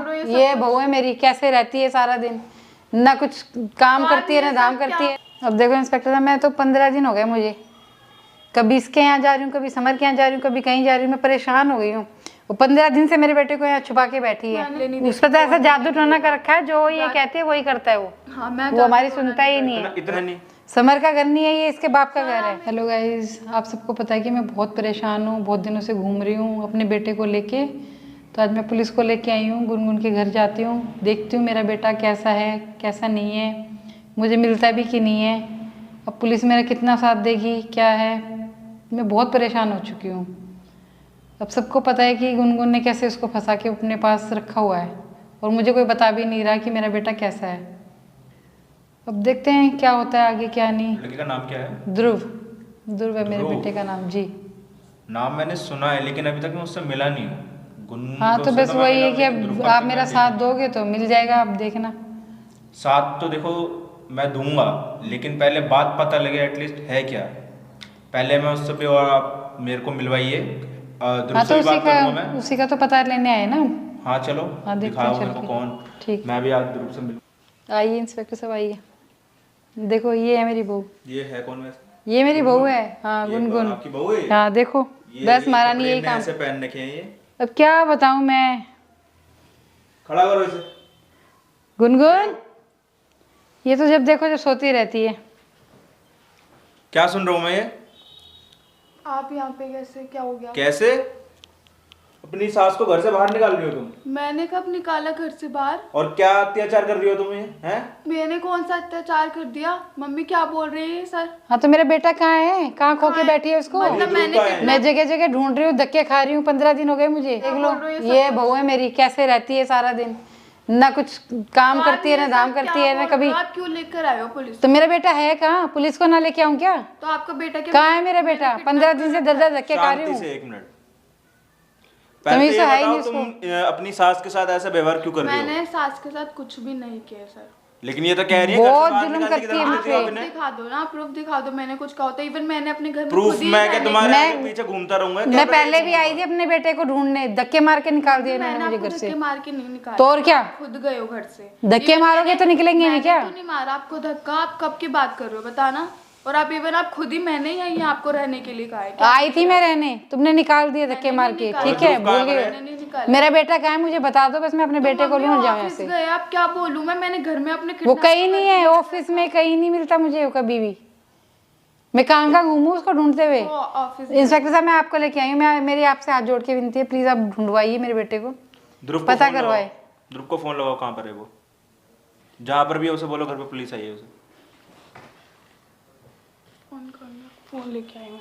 ये बहू है मेरी, कैसे रहती है सारा दिन, ना कुछ काम करती है ना धाम करती है। अब देखो इंस्पेक्टर साहब, मैं तो 15 दिन हो गए मुझे, कभी इसके यहाँ जा रही हूँ, कभी समर के यहाँ जा रही हूँ, कभी कहीं जा रही हूँ, मैं परेशान हो गई हूँ। वो 15 दिन से मेरे बेटे को यहाँ छुपा के बैठी है। उस पर तो ऐसा जादू टोना कर रखा है, जो ये कहते हैं वही करता है वो। वो हमारी सुनता ही नहीं है। इतना नहीं, समर का घर नहीं है, ये इसके बाप का घर है। हेलो गाइस, आप सबको पता है कि मैं बहुत परेशान हूँ, बहुत दिनों से घूम रही हूँ अपने बेटे को लेके। तो आज मैं पुलिस को लेके आई हूँ, गुनगुन के घर जाती हूँ, देखती हूँ मेरा बेटा कैसा है कैसा नहीं है, मुझे मिलता भी कि नहीं है। अब पुलिस मेरा कितना साथ देगी क्या है, मैं बहुत परेशान हो चुकी हूँ। अब सबको पता है कि गुनगुन ने कैसे उसको फंसा के अपने पास रखा हुआ है, और मुझे कोई बता भी नहीं रहा कि मेरा बेटा कैसा है। अब देखते हैं क्या होता है आगे क्या नहीं। लड़के का नाम क्या है? ध्रुव। ध्रुव है मेरे बेटे का नाम जी। नाम मैंने सुना है, लेकिन अभी तक मैं उससे मिला नहीं हूँ। हाँ तो बस वही है कि अब आप मेरा साथ दोगे तो मिल जाएगा, आप देखना। साथ तो देखो मैं दूंगा, लेकिन पहले बात पता लगे एटलीस्ट है क्या, पहले मैं उससे भी, और आप मेरे को मिलवाइए। हाँ तो उसी का तो पता लेने आए ना। हाँ चलो, हाँ दिखाओ मेरे को कौन। ठीक, मैं भी आज ध्रुव से मिल। आइए इंस्पेक्टर साहब आइए। देखो ये है मेरी बहू। ये है कौन वैसे? ये मेरी बहू है। हाँ गुनगुन। आपकी बहू है? हाँ देखो, बस महारानी यही काम। ऐसे पहन रखे हैं ये। अब क्या बताऊं मैं। खड़ा करो इसे। गुनगुन, ये तो जब देखो जब सोती रहती है। क्या सुन रहा हूँ मैं ये? आप यहाँ पे कैसे, क्या हो गया? कैसे? अपनी सास को घर से बाहर निकाल रही हो तुम? मैंने कब निकाला घर से बाहर? और क्या अत्याचार कर रही हो तुम ये? हैं? मैंने कौन सा अत्याचार कर दिया? मम्मी क्या बोल रही है सर? हाँ तो मेरा बेटा कहाँ है, कहाँ खो के बैठी है उसको? मतलब मैं जगह जगह ढूंढ रही हूँ, धक्के खा रही हूँ, 15 दिन हो गए मुझे। देख लो, ये बहू है मेरी, कैसे रहती है सारा दिन, ना कुछ काम करती है ना धाम करती है ना कभी। आप क्यों लेकर आए हो पुलिस? तो मेरा बेटा है कहाँ, पुलिस को ना लेके आऊँ क्या? तो आपका बेटा क्या? कहाँ है मेरा बेटा? 15 दिन से दर धक्के खा रही हूँ। एक मिनट, पहले तो ये बताओ तुम अपनी सास के साथ ऐसा व्यवहार क्यों कर रही हो? मैंने सास के साथ कुछ भी नहीं किया सर। लेकिन ये तो कह रही है बहुत जुल्म करती है मुझे। दिखा दो ना, प्रूफ दिखा दो, मैंने कुछ कहा होता। इवन मैंने अपने घर में प्रूफ मैं क्या तुम्हारे पीछे घूमता रहूंगा? मैं पहले भी आई थी अपने बेटे को ढूंढने, धक्के मार के निकाल दिए मैंने मुझे घर से। धक्के मार के नहीं निकाला तो और क्या, खुद गए हो घर से। धक्के मारोगे तो निकलेंगे नहीं क्या? तो नहीं मारा आपको धक्का, आप कब की बात कर रहे हो बताना? और आप इवन आप खुद ही, मैंने यही आपको रहने के लिए कहा है। आई थी मैं रहने, तुमने निकाल दिए धक्के मार के। ठीक है, भूल गए। मेरा बेटा कहाँ है मुझे बता दो, बस मैं अपने बेटे को ढूंढ जाऊँ यहाँ से। आप क्या बोलूं मैंने घर में अपने वो कहीं नहीं है, ऑफिस में कहीं नहीं मिलता मुझे वो कभी भी। मैं कहाँ कहाँ घूमूं उसको ढूंढते हुए। इंस्पेक्टर साहब मैं आपको लेके आई हूँ, मेरी आपसे हाथ जोड़ के विनती है, प्लीज आप ढूंढवाइए मेरे बेटे को, पता करवाए। ध्रुव को फोन लगाओ, कहाँ पर है वो? जहाँ पर भी है उसे बोलो घर पे पुलिस आई है, उसे फोन लेके आई हूँ।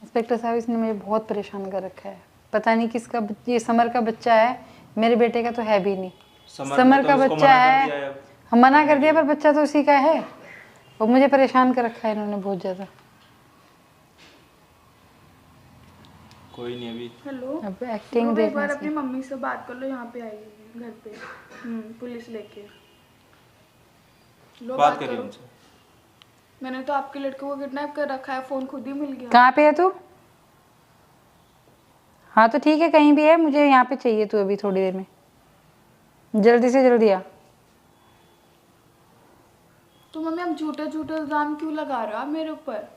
इंस्पेक्टर साहब इसने मुझे बहुत परेशान कर रखा है, पता नहीं किसका, ये समर का बच्चा है, मेरे बेटे का तो है भी नहीं। समर का बच्चा है, हम मना कर दिया पर बच्चा तो उसी का है। और मुझे परेशान कर रखा है इन्होंने बहुत ज्यादा। कोई नहीं अभी। हेलो, अब एक्टिंग देखना। एक बार अपनी मम्मी से बात कर लो, यहाँ पे आइए घर पे। पुलिस लेके लो, बात करिए उनसे। मैंने तो आपके लड़के को किडनैप कर रखा है, फोन खुद ही मिल गया। कहाँ पे है तू? हाँ तो ठीक है, कहीं भी है, मुझे यहाँ पे चाहिए तू अभी थोड़ी देर में, जल्दी से जल्दी आ। तो मम्मी आप झूठे झूठे इल्जाम क्यों लगा रहे हो आप मेरे ऊपर?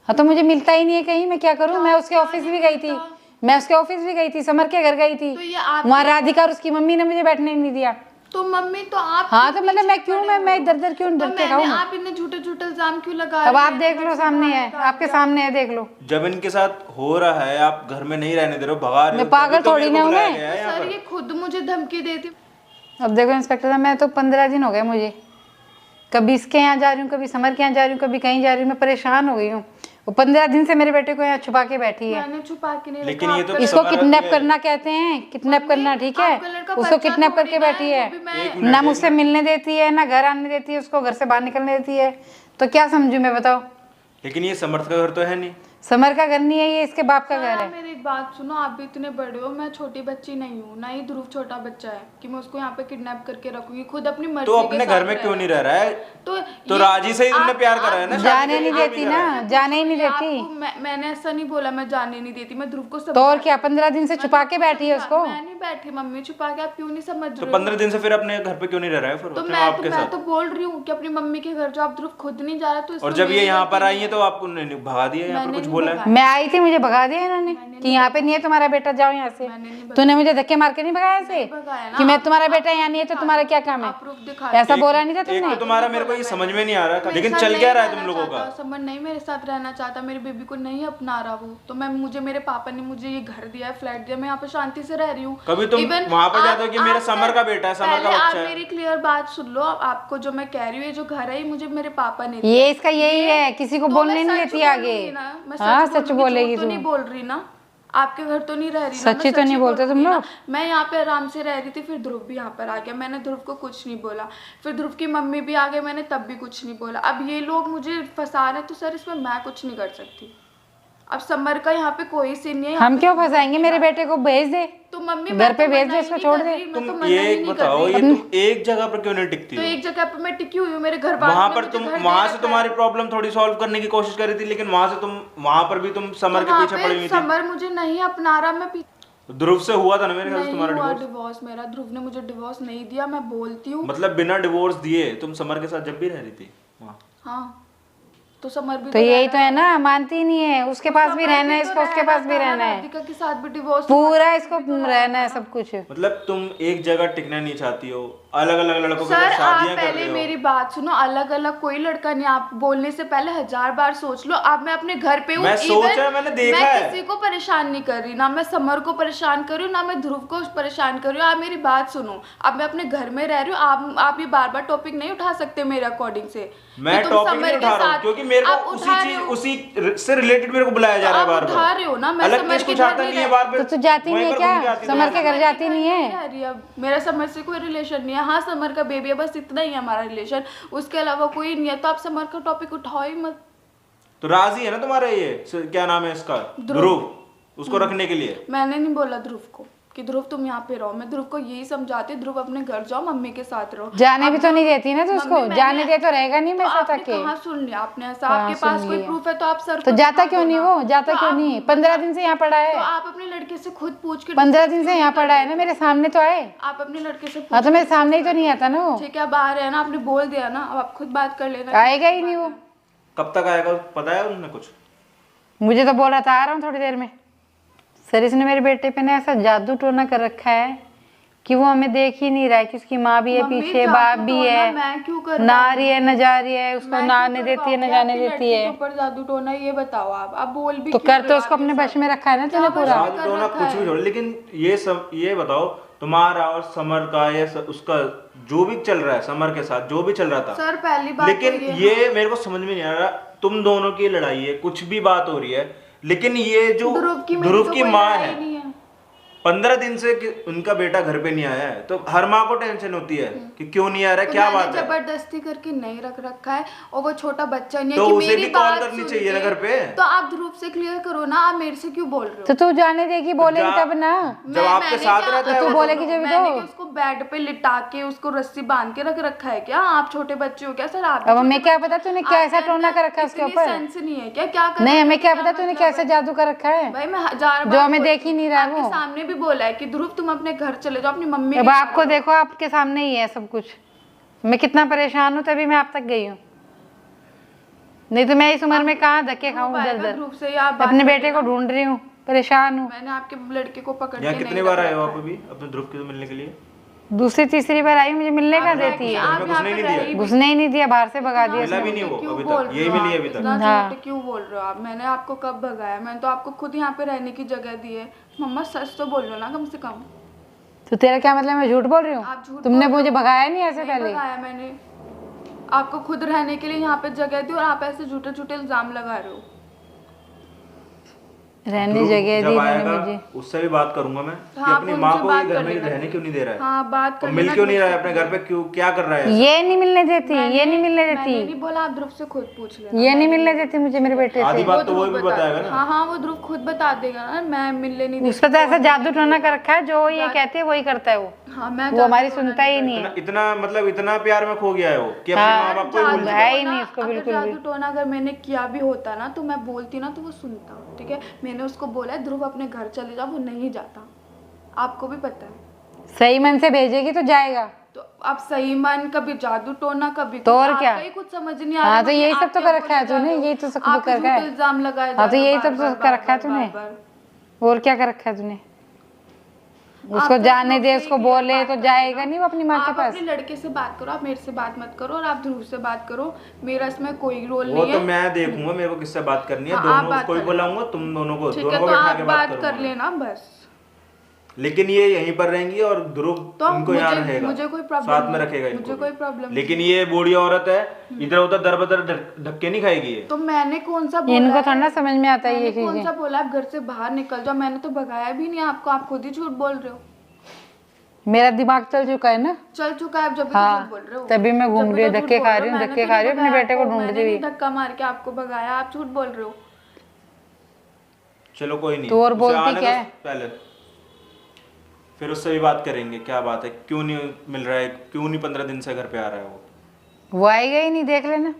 हाँ तो मुझे मिलता ही नहीं है कहीं, मैं क्या करूँ? मैं उसके ऑफिस भी गई थी, समर के घर गई थी, वहाँ राधिका और उसकी मम्मी ने मुझे बैठने नहीं दिया। तो मम्मी तो आप, हाँ तो मतलब मैं क्यों, मैं इधर क्यों डरते खाऊं? आप इतने झूठे झूठे इल्जाम क्यों लगा रहे हो? अब आप देख लो, सामने है, आपके सामने है, देख लो। जब इनके साथ हो रहा है आप घर में नहीं रहने दे रहे हो, भगा रहे हो। मैं पागल थोड़ी ना हूँ मैं। सर ये खुद मुझे धमकी देती। अब देखो इंस्पेक्टर साहब, मैं तो 15 दिन हो गए मुझे, कभी इसके यहाँ जा रही हूँ, कभी समर के यहाँ जा रही हूँ, कभी कहीं जा रही हूँ, मैं परेशान हो गई हूँ। वो 15 दिन से मेरे बेटे को यहाँ छुपा के बैठी है। मैंने छुपा के नहीं लेकिन ये तो इसको किडनैप करना कहते हैं, किडनैप करना, ठीक है? उसको किडनैप करके बैठी है, ना मुझसे मिलने देती है, ना घर आने देती है, उसको घर से बाहर निकलने देती है। तो क्या समझू मैं, बताओ? लेकिन ये समर्थ का घर तो है नहीं। समर का घर नहीं है ये, इसके बाप का सर, घर आप है। मेरी एक बात सुनो, आप भी इतने बड़े हो, मैं छोटी बच्ची नहीं हूँ, ना ही ध्रुव छोटा बच्चा है कि मैं उसको यहाँ पे किडनैप करके रखूंगी। खुद अपनी मर्जी तो के अपने साथ घर में क्यों रह नहीं रह रहा है? तो तो राजी से ही तुमने प्यार करा है ना, शादी जाने नहीं करके देती भी करा ना, है। जाने ही नहीं देती। आपको मैंने ऐसा नहीं बोला, मैं जाने नहीं देती, मैं ध्रुव को सब तो और क्या, 15 दिन से छुपा के बैठी है उसको। मैं नहीं बैठी मम्मी छुपा के, आप क्यों नहीं समझ तो रहे हो? 15 दिन से फिर अपने घर पे क्यों नहीं रह रहा है फिर तो अपने मैं बाप तो के मैं साथ? तो बोल रही हूँ कि अपनी मम्मी के घर जो आप ध्रुव खुद नहीं जा रहा, तो और इसमें जब ये मेरी यहाँ पर गलती आई नहीं है तो आपको भगा दिया, यहाँ पर मैंने कुछ नहीं बोला है? भगाया। मैं आई थी, मुझे भगा दिया इन्होंने कि यहाँ पे नहीं है तुम्हारा बेटा, जाओ यहाँ से। मैंने नहीं तूने मुझे धक्के मार के नहीं भगाया ऐसे भगाया ना। कि मैं तुम्हारा बेटा यहाँ नहीं है तो तुम्हारा क्या काम है? आप प्रूफ दिखा ऐसा बोला नहीं था एक तुमने? तो तुम्हारा मेरे को ये समझ में नहीं आ रहा, मेरे लेकिन साथ चल नहीं क्या रहा है रहना तुम लोगों चाहता, का? समर नहीं मेरे साथ रहना चाहता, मेरे बेबी को नहीं अपना रहा वो, तो मैं मुझे मेरे पापा ने मुझे ये घर दिया है, फ्लैट दिया, मैं यहाँ पे शांति से रह रही हूँ। कभी तुम Even वहां पर जाते हो कि आप- मेरा आप समर का बेटा है, समर का पहले आप बच्चा है। मेरी क्लियर बात सुन लो, आपको जो मैं कह रही हूँ, ये जो घर है ये मुझे मेरे पापा ने दिया। ये इसका यही है, किसी को तो बोलने मैं नहीं सच देती आगे। बोलूंगी ना, मैं हाँ सच बोलूंगी, बोलेगी झूठ तो तू। नहीं बोल रही ना, आपके घर तो नहीं रह रही ना, मैं सच्ची तो सच नहीं ही बोलते तुम बोलूंगी ना। लोग? मैं यहाँ पे आराम से रह रही थी, फिर ध्रुव भी यहाँ पर आ गया, मैंने ध्रुव को कुछ नहीं बोला, फिर ध्रुव की मम्मी भी आ गई, मैंने तब भी कुछ नहीं बोला। अब ये लोग मुझे फंसा रहे, तो सर इसमें मैं कुछ नहीं कर सकती। अब समर का यहाँ पे कोई सीन नहीं है, यहाँ हम पे क्यों फंसाएंगे? मेरे बेटे को भेज दे, तो मम्मी घर पे भेज दे, मना ही उसको नहीं छोड़ कर दे। रही, मैं तो तुम मना ये ही नहीं कर बताओ, रही। ये तुम एक जगह पर क्यों नहीं टिकती तो हो? एक जगह पे मैं टिकी हुई हूँ, मेरे घर वालों वहां ने पर मुझे तुम घर दे वहां से रखा तुम्हारी है। प्रॉब्लम थोड़ी सॉल्व करने की कोशिश कर रही थी, लेकिन वहां से तुम वहां पर भी तुम समर तो के वहाँ पीछे पे पड़ी हुई थी। समर मुझे नहीं अपना रहा, मैं ध्रुव से हुआ था ना मेरे ख्याल से नहीं तुम्हारा हुआ डिवोर्स? डिवोर्स मेरा, ध्रुव ने मुझे डिवोर्स नहीं दिया, मैं बोलती हूँ। मतलब बिना डिवोर्स दिए तुम समर के साथ जब भी रह रही थी वहाँ? हाँ, तो समर भी तो यही तो है ना, मानती ही नहीं है। उसके पास भी समर रहना है तो इसको, उसके पास भी था ना, रहना है, राधिका के साथ भी डिवोर्स पूरा इसको रहना है सब कुछ। मतलब तुम एक जगह टिकना नहीं चाहती हो, अलग अलग लड़कों के सर साथ आप शादियां कर पहले रहे हो। मेरी बात सुनो, अलग अलग कोई लड़का नहीं, आप बोलने से पहले 1000 बार सोच लो। अब मैं अपने घर पे हूँ, मैं सोचा, मैंने देखा मैं है। किसी को परेशान नहीं कर रही, ना मैं समर को परेशान कर रही हूँ, ना मैं ध्रुव को परेशान कर रही हूँ। आप मेरी बात सुनो, अब मैं अपने घर में रह रही हूँ, आप ये बार बार टॉपिक नहीं उठा सकते मेरे अकॉर्डिंग से। मैं टॉपिक नहीं उठा रहा हूँ, क्योंकि मेरे को उसी से रिलेटेड मेरे को बुलाया जा रहा है बार बार। उठा रहे हो ना, मैं अलग समर केस के कुछ घर आता में नहीं है बार बार। तो तू जाती नहीं है क्या? समर के घर जाती नहीं है? रह रही है, अब मेरा समर से कोई रिलेशन नहीं है। हाँ समर का बेबी है, बस इतना ही है हमारा रिलेशन, उसके अलावा कोई नहीं है। तो आप समर का टॉपिक उठाओ ही मत। तो राजी है ना तुम्हारा ये क्या नाम है इसका, ध्रुव, उसको रखने के लिए? मैंने नहीं बोला ध्रुव को कि ध्रुव तुम यहाँ पे रहो, मैं ध्रुव को यही समझाती, ध्रुव अपने घर जाओ, मम्मी के साथ रहो। जाने भी तो नहीं देती ना, तो उसको जाने दे तो रहेगा नहीं मेरे साथ आके। कहाँ सुन लिया आपने ऐसा? आपके पास कोई प्रूफ है तो आप सर तो जाता क्यों नहीं वो? जाता क्यों नहीं? 15 दिन से यहाँ पड़ा है, तो आप अपने लड़के से खुद पूछ के 15 दिन से यहाँ पड़ा है ना, मेरे सामने तो आए। आप अपने लड़के से हाँ तो मेरे सामने ही तो नहीं आता ना वो, ठीक है, अब आ रहे हैं ना, आपने बोल दिया ना, अब आप खुद बात कर लेना। आएगा ही नहीं वो। कब तक आएगा पता है उन्होंने कुछ? मुझे तो बोल रहा था आ रहा हूँ थोड़ी देर में। सर इसने मेरे बेटे पे ना ऐसा जादू टोना कर रखा है कि वो हमें देख ही नहीं रहा है कि उसकी माँ भी है मम्मी, पीछे, जादू बाप भी टोना है, मैं क्यों कर ना आ रही है न जा रही है, उसको मैं ना क्यों आने देती है न करवाऊंगी जाने आपकी देती लड़की है। के ऊपर जादू टोना? ये बताओ आप बोल भी तो क्यों कर रहे तो हो उसको आप अपने ये वश सब? में रखा है ना तूने पूरा। जादू टोना कुछ भी छोड़, लेकिन ये सब ये बताओ, तुम्हारा और समर का या उसका जो भी चल रहा है, समर के साथ जो भी चल रहा था, सर पहली बात लेकिन तो ये मेरे को समझ में नहीं आ रहा, तुम दोनों की लड़ाई है, कुछ भी बात हो रही है, लेकिन ये जो ध्रुव की माँ है, 15 दिन से उनका बेटा घर पे नहीं आया है, तो हर माँ को टेंशन होती है कि क्यों नहीं आ रहा है, क्या बात है? जबरदस्ती करके नहीं रख रखा है, और वो छोटा बच्चा नहीं है तो कि उसे मेरी भी कॉल बात करनी सुन चाहिए ना के। घर पे। तो आप ध्रुव से क्लियर करो ना, आप मेरे से क्यों बोल रहे हो? तो तू जाने देगी, बोलेगी तब ना। जब आपके साथ रहता है तो वो, बोलेगी जब मैंने तो। क्या उसको बेड पे लिटा के उसको रस्सी बांध के रख रखा है क्या? आप छोटे बच्चे हो क्या सर? आप अब हमें क्या पता तूने कैसा टोना कर रखा है उसके ऊपर? सेंस नहीं है क्या? क्या कर नहीं हमें क्या पता तूने कैसा जादू कर रखा है भाई, मैं 1000 जो बार हमें देख ही नहीं रहा है आपके वो। सामने भी बोला है कि ध्रुव तुम अपने घर चले जाओ, अपनी मम्मी अब के आपको देखो, आपके सामने ही है सब कुछ। मैं कितना परेशान हूँ तभी मैं आप तक गई हूँ, नहीं तो मैं इस उम्र में कहाँ धक्के खाऊं साथ इधर ध्रुव से या बात अपने कर बेटे को लेना। ढूंढ रही हूँ, परेशान हूँ। मैंने आपके लड़के को पकड़ यहाँ के कितने नहीं बार आए रखा हो है। आप अभी अपने ध्रुव के मिलने के लिए? दूसरी तीसरी बार आई, मुझे मिलने का देती है, आप घर में यहाँ घुसने पे नहीं दिया? रही घुसने ही नहीं दिया, बाहर से भगा दिया। मिला भी नहीं वो क्यों अभी बोल तक, रहे यही हो मिली है आप? अभी तक। इतना हाँ। झूठ क्यों बोल रहे हो आप? मैंने आपको कब भगाया? मैंने तो आपको खुद यहाँ पे रहने की जगह दी है। मम्मा सच तो बोल लो ना कम से कम। तो तेरा क्या मतलब, मैं झूठ बोल रही आप झूठ हूँ? तुमने बोल रहे मुझे भगाया नहीं ऐसे नहीं पहले? भगाया मैंने, आपको खुद रहने के लिए यहाँ पे जगह दी और आप ऐसे झूठे झूठे इल्जाम लगा रहे हो। रहने जगह दी जब इन्होंने आएगा मुझे। उससे भी बात करूंगा मैं कि हाँ, अपनी आप माँ उनसे को बात ये घर कर में लेना। रहने क्यों नहीं दे रहा है, हाँ, बात और कर मिल लेना क्यों नहीं ध्रुव रहा है से। अपने घर पे, क्यों क्या कर रहा है ऐसा? ये नहीं मिलने देती, ये नहीं मिलने मैंने देती, नहीं बोला, आप ध्रुव से खुद पूछ लेना। ये नहीं मिलने देती मुझे मेरे बेटे आधी से। बात तो वो ध्रुव भी बता बताएगा देगा। ना। हाँ हाँ, वो ध्रुव खुद बता देगा ना, मैं मिलने नहीं उसका तो ऐसा जादू टोना कर रखा है, जो ये कहती है वही करता है वो। हाँ, मैं वो हमारी सुनता ही नहीं है। इतना मतलब इतना प्यार में खो गया है वो कि अपने हाँ, माँ बाप को ही भूल जादू चुका है है। ही नहीं उसको अगर बिल्कुल भी। जादू टोना अगर मैंने किया भी होता ना तो मैं बोलती ना, तो वो सुनता। ठीक है, मैंने उसको बोला है ध्रुव अपने घर चले जा, वो नहीं जाता, आपको भी पता है। सही मन से भेजेगी तो जाएगा। तो आप सही मन, कभी जादू टोना, कभी तो और आपका क्या? ही कुछ समझ नहीं आ रहा। हाँ, तो मुझे यही सब आप तो क्या कर रखा है बोले जा तूने, रहे हो? यही तो सब आप कर रखा झूठे है। इल्जाम लगाए जा हाँ, तो रहे हो यही सब बार-बार, तो कर रखा है बार-बार, तूने। बार-बार। और क्या कर रखा है तूने? उसको आप जाने लोग दे, से उसको ही बोले बात तो करो जाएगा ना। नहीं वो अपनी माँ के आप पास। अपने लड़के से बात करो, आप मेरे से बात मत करो, और आप ध्रुव से बात करो, मेरा इसमें कोई रोल वो नहीं तो है। मैं देखूंगा मेरे को किससे बात करनी है, हाँ, आप दोनों बात उसको ही कर लेना। बुलाऊंगा, तुम दोनों को ठीक है, दोनों को तो बैठा आप के बात बात कर करूंगा। लेना बस। लेकिन ये यहीं पर रहेंगी और ध्रुव तो इनको यहाँ मुझे रहेगा, कोई प्रॉब्लम साथ में नहीं, रखेगा इनको मुझे भी। कोई प्रॉब्लम लेकिन ये बूढ़ी औरत है, इधर उधर दर बदर धक्के नहीं खाएगी ये। तो मैंने कौन सा बोला इनको है? थोड़ा ना समझ में आता है ये मैंने कौन चीजें। सा बोला आप घर से बाहर निकल जाओ? मैंने तो भगाया भी नहीं आपको, आप खुद ही झूठ बोल रहे हो। मेरा दिमाग चल चुका है ना। चल चुका है, आप जब भी तो हाँ, झूठ बोल रहे हो। तभी मैं घूम जब भी रही हूँ, तो झूठ धक्के बोल खा रहे रही हो। हूँ, मैंने धक्के तो खा नहीं रही हूँ अपने भगाया बेटे को आपको, ढूंढती मैंने हुई। नहीं धक्का मार के आपको भगाया, आप झूठ बोल रहे हो। चलो कोई नहीं, तो और उसे बोलती आने क्या दो है? पहले, फिर उससे भी बात करेंगे क्या बात है, क्यों नहीं मिल रहा है, क्यों नहीं 15 दिन से घर पे आ रहा है वो। वो आएगा ही नहीं, देख लेना।